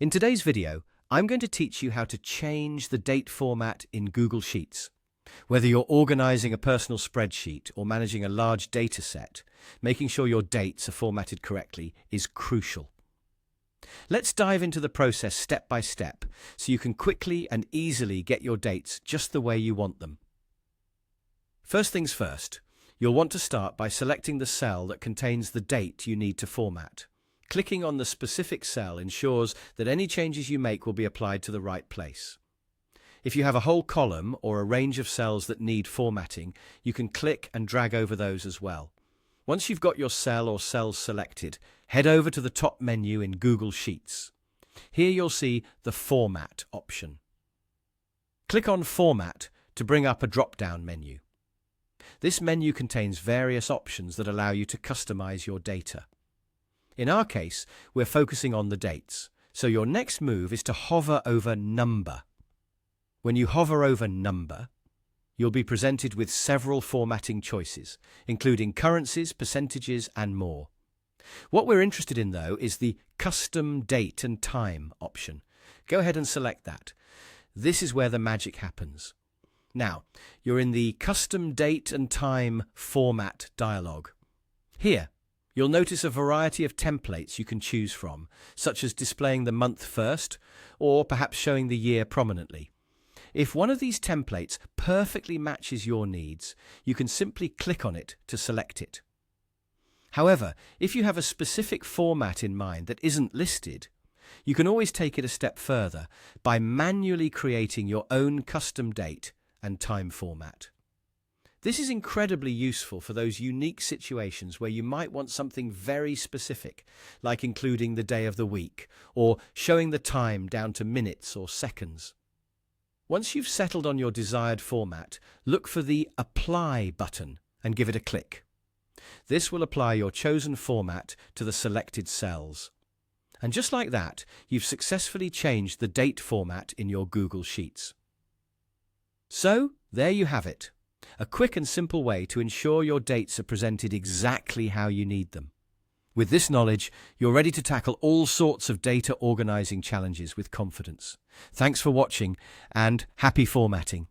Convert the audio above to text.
In today's video, I'm going to teach you how to change the date format in Google Sheets. Whether you're organizing a personal spreadsheet or managing a large data set, making sure your dates are formatted correctly is crucial. Let's dive into the process step by step so you can quickly and easily get your dates just the way you want them. First things first, you'll want to start by selecting the cell that contains the date you need to format. Clicking on the specific cell ensures that any changes you make will be applied to the right place. If you have a whole column or a range of cells that need formatting, you can click and drag over those as well. Once you've got your cell or cells selected, head over to the top menu in Google Sheets. Here you'll see the Format option. Click on Format to bring up a drop-down menu. This menu contains various options that allow you to customize your data. In our case, we're focusing on the dates, so your next move is to hover over Number. When you hover over Number, you'll be presented with several formatting choices, including currencies, percentages, and more. What we're interested in, though, is the Custom Date and Time option. Go ahead and select that. This is where the magic happens. Now, you're in the Custom Date and Time Format dialog. Here, you'll notice a variety of templates you can choose from, such as displaying the month first, or perhaps showing the year prominently. If one of these templates perfectly matches your needs, you can simply click on it to select it. However, if you have a specific format in mind that isn't listed, you can always take it a step further by manually creating your own custom date and time format. This is incredibly useful for those unique situations where you might want something very specific, like including the day of the week or showing the time down to minutes or seconds. Once you've settled on your desired format, look for the Apply button and give it a click. This will apply your chosen format to the selected cells. And just like that, you've successfully changed the date format in your Google Sheets. So, there you have it. A quick and simple way to ensure your dates are presented exactly how you need them. With this knowledge, you're ready to tackle all sorts of data organizing challenges with confidence. Thanks for watching and happy formatting.